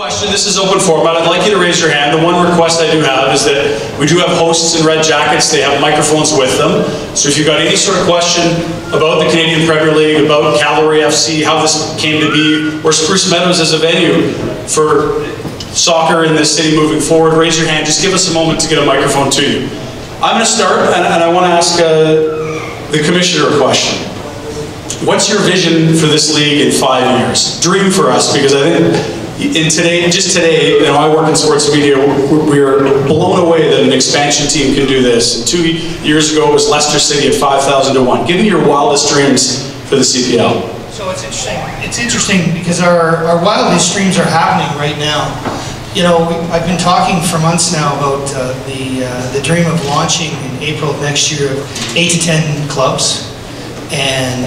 question, this is open format. I'd like you to raise your hand. The one request I do have is that we do have hosts in red jackets. They have microphones with them. So if you've got any sort of question about the Canadian Premier League, about Cavalry FC, how this came to be, or Spruce Meadows as a venue for soccer in this city moving forward, raise your hand. Just give us a moment to get a microphone to you. I'm going to start, and I want to ask the commissioner a question. What's your vision for this league in 5 years? Dream for us, because I think just today, you know, I work in sports media, we are blown away that an expansion team can do this. And 2 years ago, it was Leicester City at 5,000 to 1. Give me your wildest dreams for the CPL. So it's interesting. It's interesting because our wildest dreams are happening right now. You know, I've been talking for months now about the dream of launching in April of next year of 8 to 10 clubs, and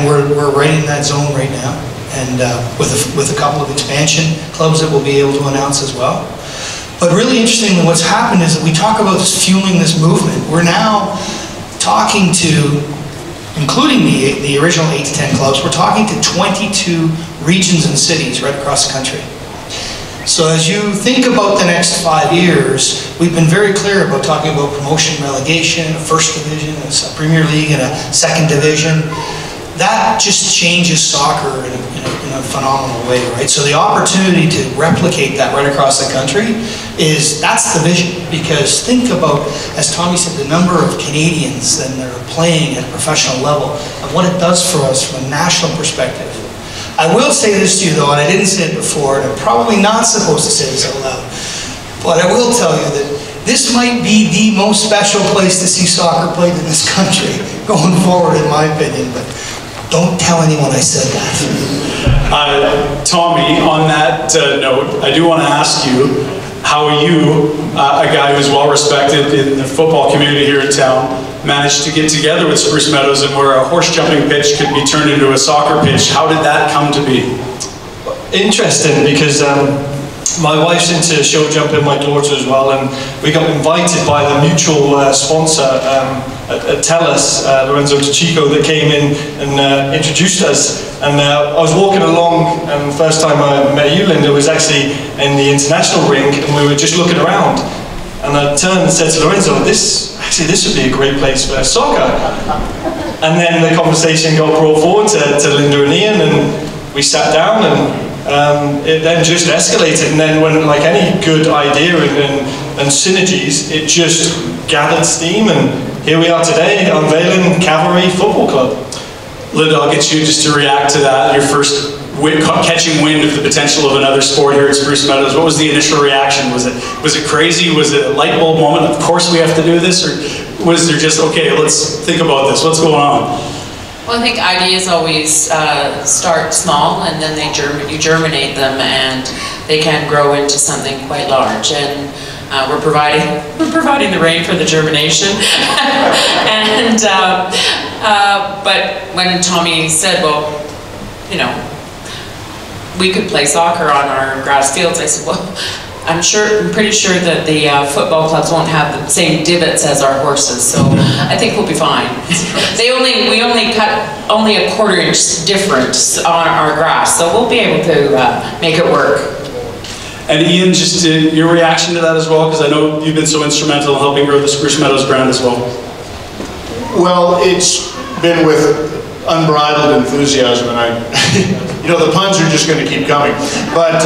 we're right in that zone right now. And with a couple of expansion clubs that we'll be able to announce as well. But really interestingly, what's happened is that we talk about fueling this movement. We're now talking to, including the original 8 to 10 clubs, we're talking to 22 regions and cities right across the country. So as you think about the next 5 years, we've been very clear about talking about promotion, relegation, a first division, a Premier League, and a second division. That just changes soccer in a phenomenal way, right? So the opportunity to replicate that right across the country that's the vision. Because think about, as Tommy said, the number of Canadians that are playing at a professional level and what it does for us from a national perspective. I will say this to you though, and I didn't say it before, and I'm probably not supposed to say this out loud, but I will tell you that this might be the most special place to see soccer played in this country going forward, in my opinion. But don't tell anyone I said that. Tommy, on that note, I do want to ask you how you, a guy who's well respected in the football community here in town, managed to get together with Spruce Meadows and where a horse jumping pitch could be turned into a soccer pitch. How did that come to be? Interesting, because my wife's into show jumping, my daughter as well, and we got invited by the mutual sponsor at TELUS, Lorenzo Chico, that came in and introduced us. And I was walking along, and the first time I met you, Linda, was actually in the international ring, and we were just looking around. And I turned and said to Lorenzo, this would be a great place for soccer. And then the conversation got brought forward to Linda and Ian, and we sat down, and it then just escalated. And then when, like any good idea and synergies, it just gathered steam, and here we are today, unveiling Cavalry Football Club. Linda, I'll get you just to react to that, your first catching wind of the potential of another sport here at Spruce Meadows. What was the initial reaction? Was it crazy? Was it a light bulb moment? Of course we have to do this? Or was there just, okay, let's think about this, what's going on? Well, I think ideas always start small, and then you germinate them, and they can grow into something quite large. And we're providing the rain for the germination. And but when Tommy said, well, you know, we could play soccer on our grass fields, I said, well, I'm pretty sure that the football clubs won't have the same divots as our horses, so I think we'll be fine. We only cut a quarter-inch difference on our grass, so we'll be able to make it work. And Ian, just your reaction to that as well, because I know you've been so instrumental in helping grow the Spruce Meadows brand as well. Well, it's been with unbridled enthusiasm, and you know, the puns are just going to keep coming. But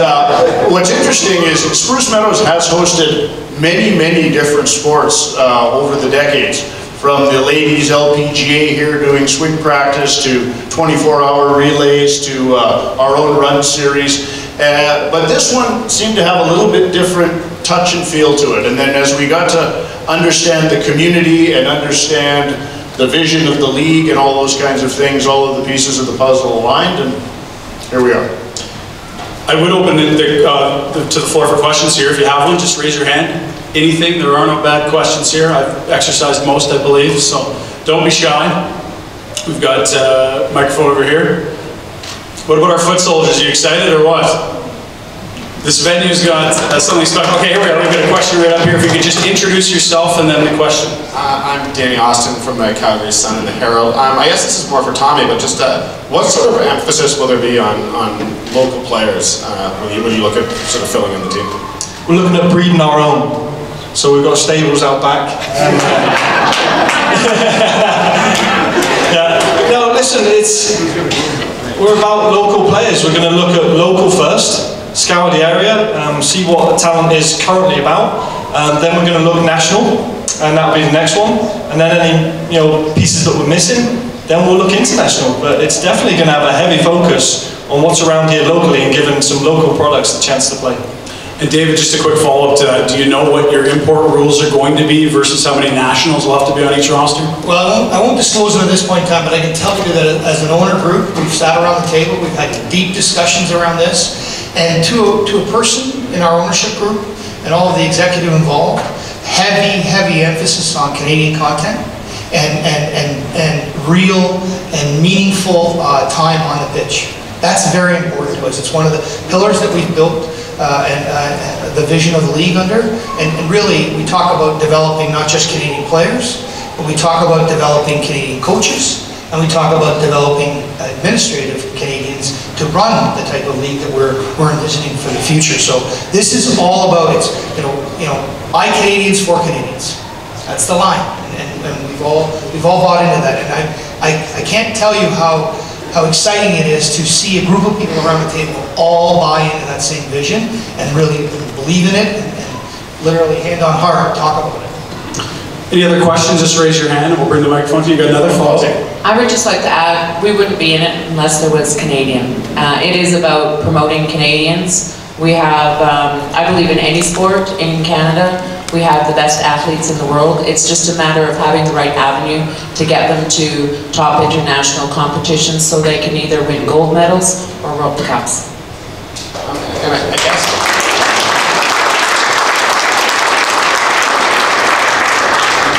what's interesting is Spruce Meadows has hosted many different sports over the decades. From the ladies LPGA here doing swing practice to 24-hour relays to our own run series. But this one seemed to have a little bit different touch and feel to it. And then as we got to understand the community and understand the vision of the league and all those kinds of things, all of the pieces of the puzzle aligned, and here we are. I would open it to the floor for questions here. If you have one, just raise your hand. Anything, there are no bad questions here. I've exercised most, I believe, so don't be shy. We've got a microphone over here. What about our foot soldiers? Are you excited or what? This venue's got something special. Okay, here we are. We've got a question right up here. If you could just introduce yourself and then the question. I'm Danny Austin from the Calgary Sun and the Herald. I guess this is more for Tommy, but just what sort of emphasis will there be on local players when you look at sort of filling in the team? We're looking at breeding our own. So we've got stables out back. Yeah. No, listen, we're about local players. We're going to look at local first, scour the area, see what the talent is currently about. Then we're going to look national, and that'll be the next one. And then any pieces that we're missing, then we'll look international. But it's definitely going to have a heavy focus on what's around here locally and giving some local products a chance to play. And David, just a quick follow-up to that. Do you know what your import rules are going to be versus how many nationals will have to be on each roster? Well, I won't disclose them at this point in time, but I can tell you that as an owner group, we've sat around the table, we've had deep discussions around this, and to a person in our ownership group and all of the executive involved, heavy emphasis on Canadian content and real and meaningful time on the pitch. That's very important to us. It's one of the pillars that we've built the vision of the league under, and really we talk about developing not just Canadian players, but we talk about developing Canadian coaches, and we talk about developing administrative Canadians to run the type of league that we're envisioning for the future. So this is all about by Canadians for Canadians. That's the line, and we've all bought into that. And I can't tell you how exciting it is to see a group of people around the table all buy into that same vision and really believe in it and literally hand on heart talk about it. Any other questions? Just raise your hand and we'll bring the microphone to you. Got another follow-up? I would just like to add, we wouldn't be in it unless there was Canadian. It is about promoting Canadians. We have, I believe in any sport in Canada, we have the best athletes in the world. It's just a matter of having the right avenue to get them to top international competitions so they can either win gold medals or World Cups. And I guess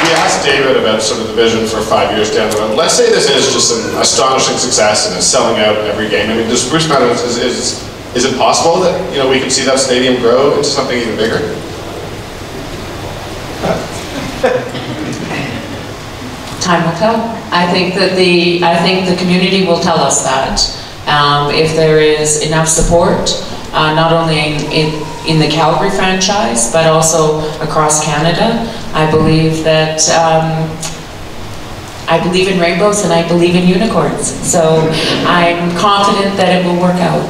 we asked David about sort of the vision for 5 years down the road. Let's say this is just an astonishing success and is selling out every game. I mean, does Bruce Meadows, is it possible that we could see that stadium grow into something even bigger? Time will tell. I think the community will tell us that. If there is enough support, not only in the Calgary franchise, but also across Canada, I believe that I believe in rainbows and I believe in unicorns. So I'm confident that it will work out.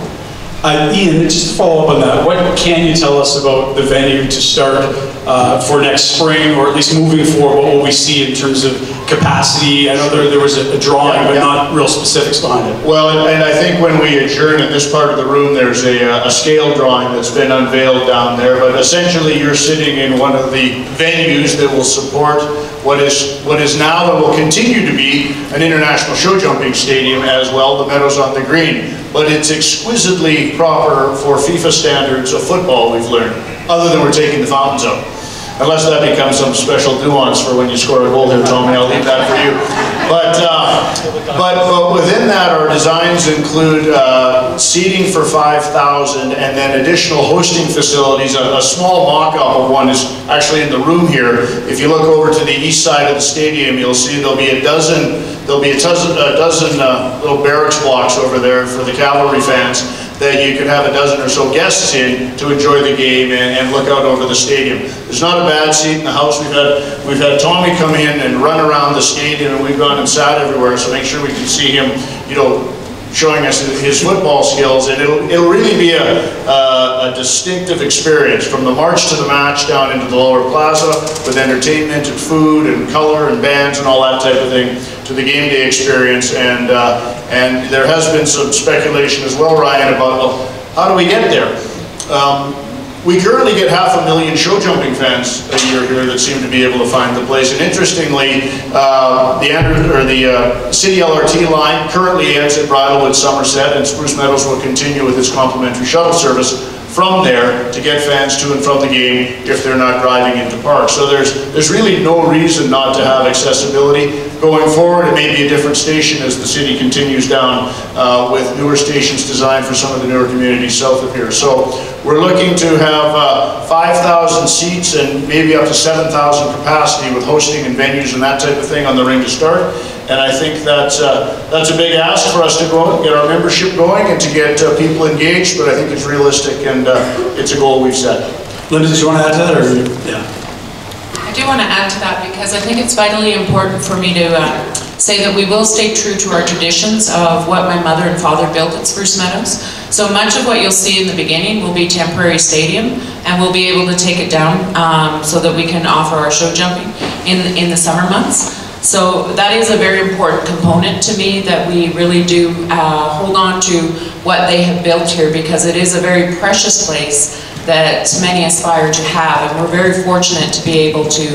Ian, just to follow up on that, what can you tell us about the venue to start for next spring, or at least moving forward? What will we see in terms of capacity? I know there was a drawing, but not real specifics behind it. Well, and I think when we adjourn in this part of the room, there's a scale drawing that's been unveiled down there, but essentially you're sitting in one of the venues that will support what is now and will continue to be an international show jumping stadium as well, the Meadows on the Green. But it's exquisitely proper for FIFA standards of football, we've learned, other than we're taking the fountains out. Unless that becomes some special nuance for when you score a goal here, Tommy, I'll leave that for you. But within that, our designs include seating for 5,000 and then additional hosting facilities. A small mock-up of one is actually in the room here. If you look over to the east side of the stadium, you'll see there'll be a dozen little barracks blocks over there for the Cavalry fans that you could have a dozen or so guests in to enjoy the game and look out over the stadium. There's not a bad seat in the house. We've had Tommy come in and run around the stadium, and we've gone and sat everywhere, so make sure we can see him, showing us his football skills, and it'll really be a distinctive experience from the march to the match down into the lower plaza with entertainment and food and color and bands and all that type of thing to the game day experience. And there has been some speculation as well, Ryan, about, well, how do we get there? We currently get 500,000 show jumping fans a year here that seem to be able to find the place. And interestingly, the City LRT line currently ends at Bridlewood, Somerset, and Spruce Meadows will continue with its complimentary shuttle service from there to get fans to and from the game if they're not driving into park. So there's really no reason not to have accessibility. Going forward, it may be a different station as the city continues down with newer stations designed for some of the newer communities south of here. So we're looking to have 5,000 seats and maybe up to 7,000 capacity with hosting and venues and that type of thing on the ring to start. And I think that's a big ask for us to go and get our membership going and to get people engaged, but I think it's realistic and it's a goal we've set. Linda, did you want to add to that? Or, yeah. I do want to add to that because I think it's vitally important for me to say that we will stay true to our traditions of what my mother and father built at Spruce Meadows. So much of what you'll see in the beginning will be temporary stadium, and we'll be able to take it down so that we can offer our show jumping in the summer months. So that is a very important component to me, that we really do hold on to what they have built here, because it is a very precious place that many aspire to have, and we're very fortunate to be able to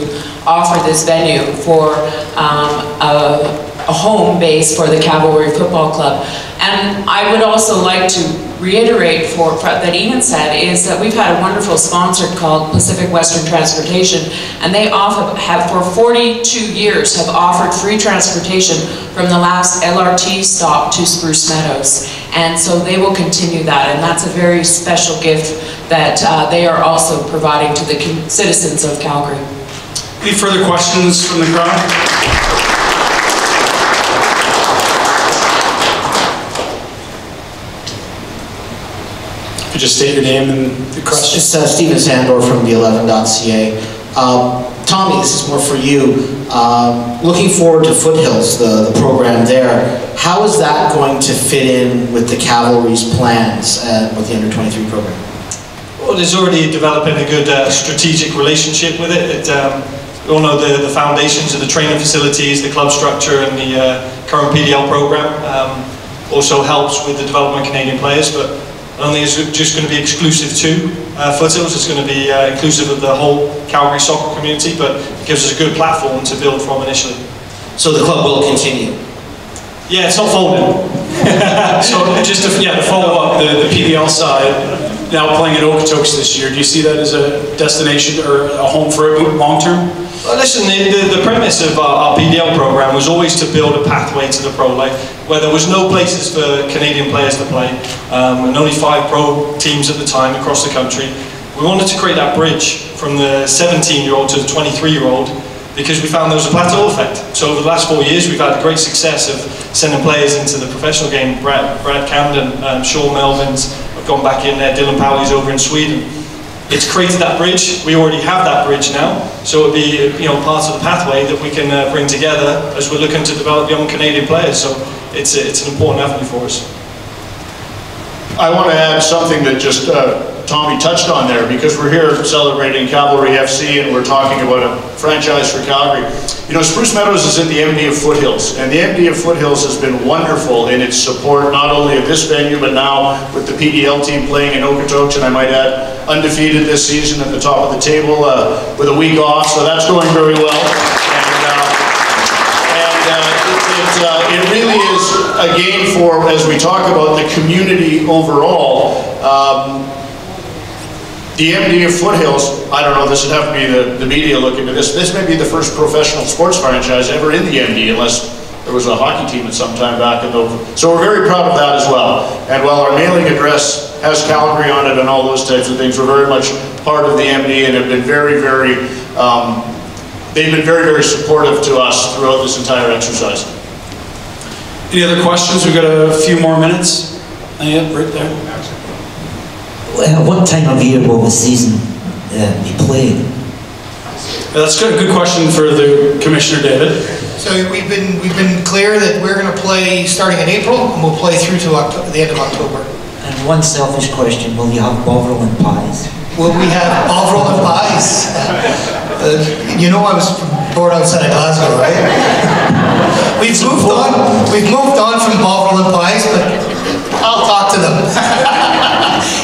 offer this venue for a home base for the Cavalry Football Club. And I would also like to reiterate that Ian said, is that we've had a wonderful sponsor called Pacific Western Transportation, and they have for 42 years have offered free transportation from the last LRT stop to Spruce Meadows, and so they will continue that, and that's a very special gift that they are also providing to the citizens of Calgary. Any further questions from the crowd? You just state your name and the question. It's Stephen Sandor from the11.ca. Tommy, this is more for you. Looking forward to Foothills, the program there, how is that going to fit in with the Cavalry's plans with the Under-23 program? Well, there's already developing a good strategic relationship with it. We all know the foundations of the training facilities, the club structure, and the current PDL program also helps with the development of Canadian players, but I don't think it's just going to be exclusive to Foothills. It's going to be inclusive of the whole Calgary soccer community, but it gives us a good platform to build from initially. So the club will continue? Yeah, it's not folding. So just to follow up, the PDL side, now playing at Okotoks this year, do you see that as a destination or a home for it long term? Well, listen, the premise of our PDL program was always to build a pathway to the pro league, where there was no places for Canadian players to play, and only 5 pro teams at the time across the country. We wanted to create that bridge from the 17-year-old to the 23-year-old, because we found there was a plateau effect. So over the last 4 years, we've had great success of sending players into the professional game. Brad Camden, Sean Melvins have gone back in there, Dylan Powley's over in Sweden. It's created that bridge. We already have that bridge now, so it'll be part of the pathway that we can bring together as we're looking to develop young Canadian players. So it's an important avenue for us. I want to add something that just Tommy touched on there, because we're here celebrating Cavalry FC and we're talking about a franchise for Calgary. You know, Spruce Meadows is in the MD of Foothills, and the MD of Foothills has been wonderful in its support, not only of this venue, but now with the PDL team playing in Okotoks, and I might add, undefeated this season at the top of the table with a week off, so that's going very well. And it really is a game for, as we talk about the community overall. The MD of Foothills, I don't know, this would have to be the media looking at this. This may be the first professional sports franchise ever in the MD, unless there was a hockey team at some time back in those. So we're very proud of that as well. And while our mailing address has Calgary on it and all those types of things, we're very much part of the MD and have been very, very, they've been very, very supportive to us throughout this entire exercise. Any other questions? We've got a few more minutes. Yeah, right there. What time of year will the season be played? That's a good question for the Commissioner, David. So we've been clear that we're going to play starting in April, and we'll play through to the end of October. And one selfish question, will you have Bovril and pies? Will we have Bovril and pies? You know I was born outside of Glasgow, right? We've moved on from Bovril and pies, but I'll talk to them.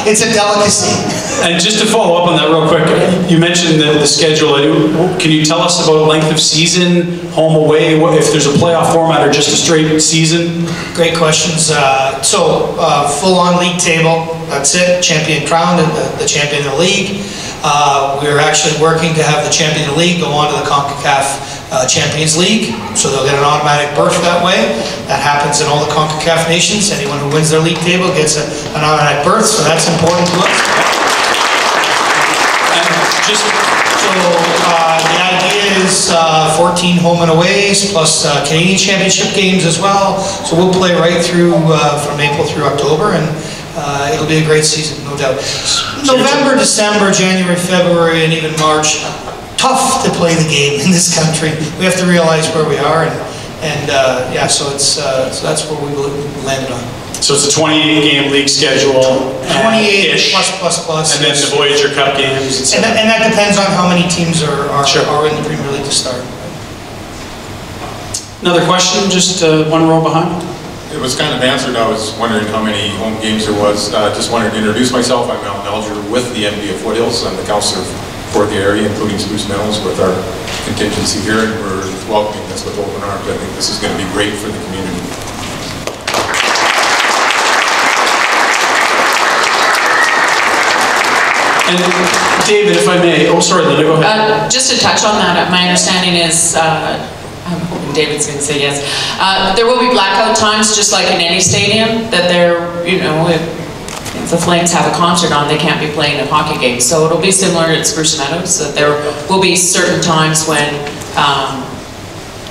It's a delicacy. And just to follow up on that real quick, you mentioned the schedule. Can you tell us about length of season, home away, if there's a playoff format or just a straight season? Great questions. So full-on league table, that's it, champion crowned, the champion of the league. We're actually working to have the champion of the league go on to the CONCACAF Champions League, so they'll get an automatic berth that way. That happens in all the CONCACAF nations. Anyone who wins their league table gets an automatic berth, so that's important to us. The idea is 14 home and aways, plus Canadian Championship games as well. So we'll play right through from April through October, and it'll be a great season, no doubt. November, December, January, February, and even March, tough to play the game in this country. We have to realize where we are, and yeah, so that's where we landed on. So it's a 28-game league schedule. 28 plus. And then the Voyager Cup games. And that depends on how many teams are in the Premier League to start. Another question, just one row behind. It was kind of answered. I was wondering how many home games there was. Just wanted to introduce myself. I'm Alan Alger with the NBA Foothills. I'm the councillor for the area, including Spruce Meadows, with our contingency here, and we're welcoming this with open arms. I think this is going to be great for the community. And David, if I may, oh sorry, Linda, go ahead. Just to touch on that, my understanding is, I'm hoping David's going to say yes, there will be blackout times just like in any stadium, that they're, you know, if the Flames have a concert on, they can't be playing a hockey game. So it'll be similar at Spruce Meadows, that there will be certain times when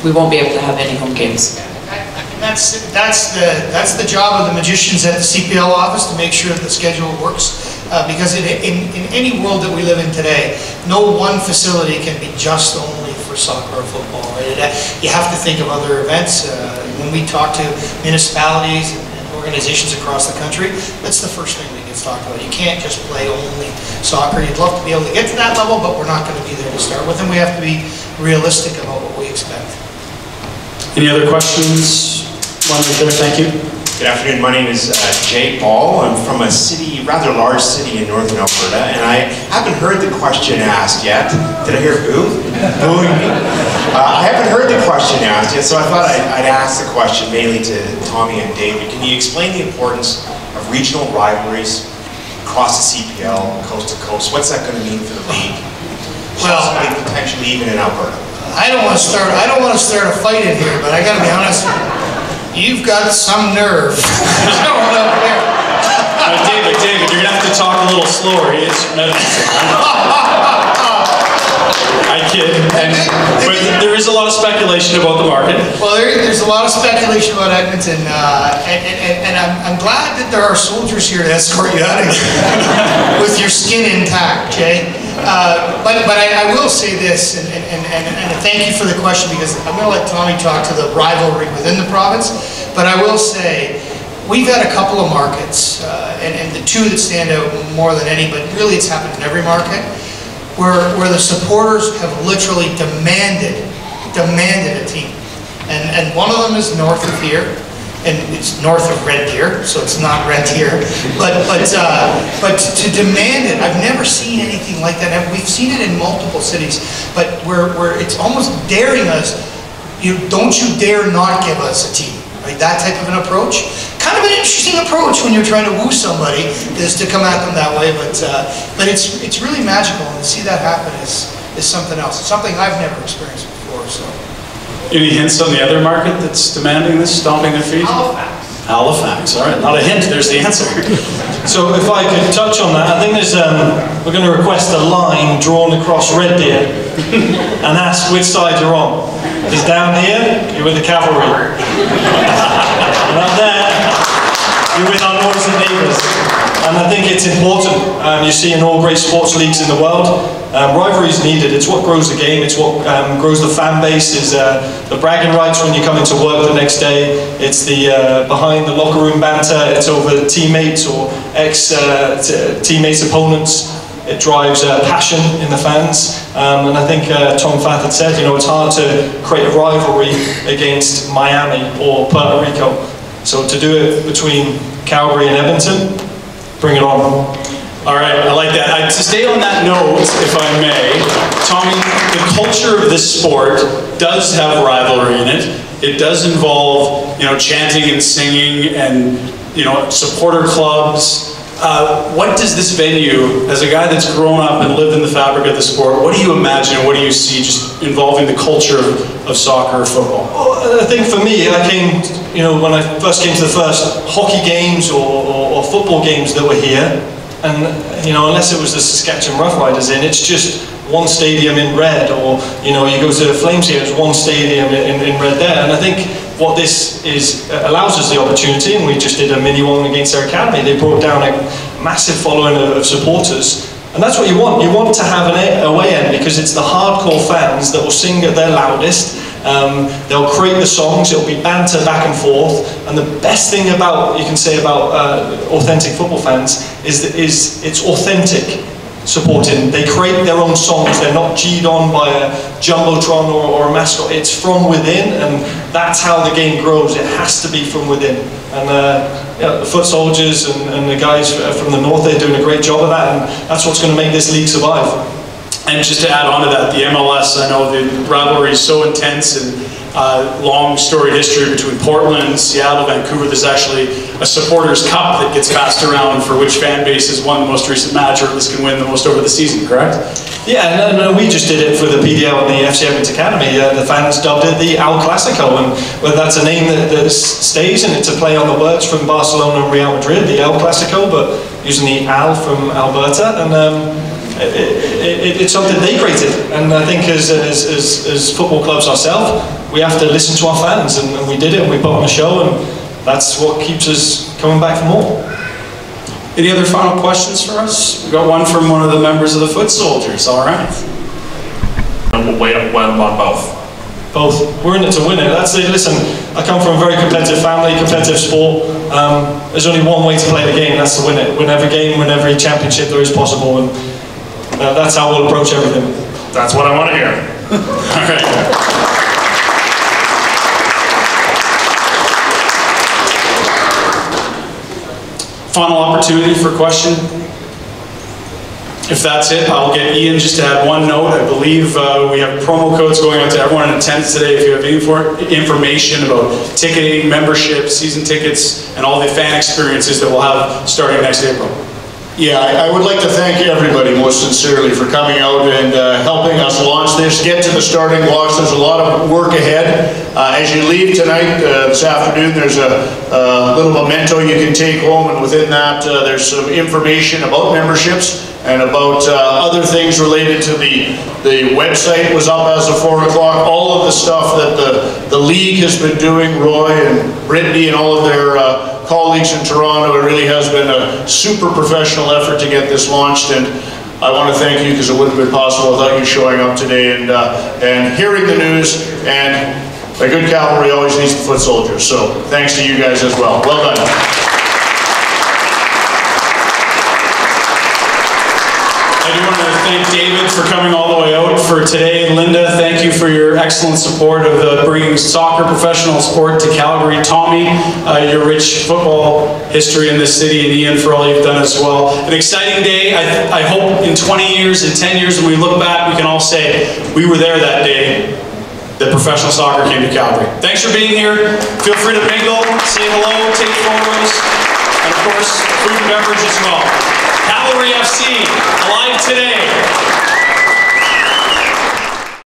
we won't be able to have any home games. That's the job of the magicians at the CPL office, to make sure that the schedule works. Because in any world that we live in today, no one facility can be just only for soccer or football. Right? You have to think of other events. When we talk to municipalities and organizations across the country, that's the first thing that gets talked about. You can't just play only soccer. You'd love to be able to get to that level, but we're not going to be there to start with, and we have to be realistic about what we expect. Any other questions? One right there, thank you. Good afternoon, my name is Jay Ball. I'm from a city, rather large city in northern Alberta, and I haven't heard the question asked yet. Did I hear boo? Booing me? I haven't heard the question asked yet, so I thought I'd ask the question mainly to Tommy and David. Can you explain the importance of regional rivalries across the CPL, coast to coast? What's that going to mean for the league? Possibly, potentially even in Alberta. I don't want to start a fight in here, but I got to be honest with you. You've got some nerve. Going up there. David, you're going to have to talk a little slower. He is meditating. I kid. But there is a lot of speculation about the market. Well, there's a lot of speculation about Edmonton, and I'm glad that there are soldiers here to escort you out of here with your skin intact, Jay. But I will say this, and thank you for the question, because I'm going to let Tommy talk to the rivalry within the province, but I will say we've had a couple of markets, and the two that stand out more than any, but really it's happened in every market, where the supporters have literally demanded a team. And one of them is north of here, and it's north of Red Deer, so it's not Red Deer. But to demand it, I've never seen anything like that. We've seen it in multiple cities, but where it's almost daring us. Don't you dare not give us a team, right? That type of an approach. Kind of an interesting approach when you're trying to woo somebody, is to come at them that way. But it's really magical, and to see that happen is something else. It's something I've never experienced before. So. Any hints on the other market that's demanding this, stomping their feet? Halifax, all right. Not a hint, there's the answer. So if I could touch on that, I think there's, we're going to request a line drawn across Red Deer and ask which side you're on. Is down here, you're with the Cavalry. And up there, you're with our northern neighbours. And I think it's important, you see in all great sports leagues in the world, rivalry is needed. It's what grows the game, it's what grows the fan base, is the bragging rights when you come into work the next day, it's the behind the locker room banter, it's over teammates or ex-teammates, opponents. It drives passion in the fans, and I think Tom Fath had said, it's hard to create a rivalry against Miami or Puerto Rico. So to do it between Calgary and Edmonton, bring it on. All right, I like that. To stay on that note, if I may, Tommy, the culture of this sport does have rivalry in it. It does involve, chanting and singing and, supporter clubs. what does this venue, as a guy that's grown up and lived in the fabric of the sport, what do you imagine and what do you see just involving the culture of soccer or football? Well, I think for me, I came, when I first came to the first hockey games or football games that were here, and unless it was the Saskatchewan Roughriders it's just one stadium in red, or you go to the Flames here, it's one stadium in red there. And I think what this allows us the opportunity, and we just did a mini one against their academy. They brought down a massive following of supporters, and that's what you want. You want to have an away end because it's the hardcore fans that will sing at their loudest. They'll create the songs, it'll be banter back and forth, and the best thing you can say about authentic football fans is it's authentic supporting. They create their own songs, they're not G'd on by a jumbotron or a mascot, it's from within, and that's how the game grows. It has to be from within. And the foot soldiers and the guys from the north, they're doing a great job of that, and that's what's going to make this league survive. And just to add on to that, the MLS, I know the rivalry is so intense and long storied history between Portland, Seattle, Vancouver. There's actually a supporters cup that gets passed around for which fan base has won the most recent match or at least can win the most over the season, correct? Yeah, and we just did it for the PDL and the FC Edmonton Academy. The fans dubbed it the El Clasico, and well, that's a name that stays, and it's a play on the words from Barcelona and Real Madrid, the El Clasico, but using the Al from Alberta, and it's something they created. And I think as football clubs ourselves, we have to listen to our fans, and we did it, and we put on a show, and that's what keeps us coming back for more. Any other final questions for us? We've got one from one of the members of the Foot Soldiers. All right. Wait on both. Both. We're in it to win it. Listen, I come from a very competitive family, competitive sport. There's only one way to play the game, that's to win it. Win every game, win every championship there is possible, and that's how we'll approach everything. That's what I want to hear. All right. Final opportunity for question. If that's it, I'll get Ian just to add one note. I believe we have promo codes going out to everyone in attendance today. If you have any information about ticketing, membership, season tickets, and all the fan experiences that we'll have starting next April. Yeah, I would like to thank everybody most sincerely for coming out and helping us launch this, get to the starting blocks. There's a lot of work ahead. As you leave tonight, this afternoon, there's a little memento you can take home, and within that there's some information about memberships and about other things related to the website was up as of 4 o'clock. All of the stuff that the league has been doing, Roy and Brittany and all of their colleagues in Toronto, it really has been a super professional effort to get this launched, and I want to thank you because it wouldn't have been possible without you showing up today and hearing the news, and a good cavalry always needs the foot soldiers, so thanks to you guys as well. Well done. I do want to thank David for coming all the way out for today. Linda, thank you for your excellent support of bringing soccer professional sport to Calgary. Tommy, your rich football history in this city, and Ian for all you've done as well. An exciting day. I hope in 20 years, in 10 years, when we look back, we can all say we were there that day that professional soccer came to Calgary. Thanks for being here. Feel free to mingle, say hello, take photos, and of course, food and beverage as well.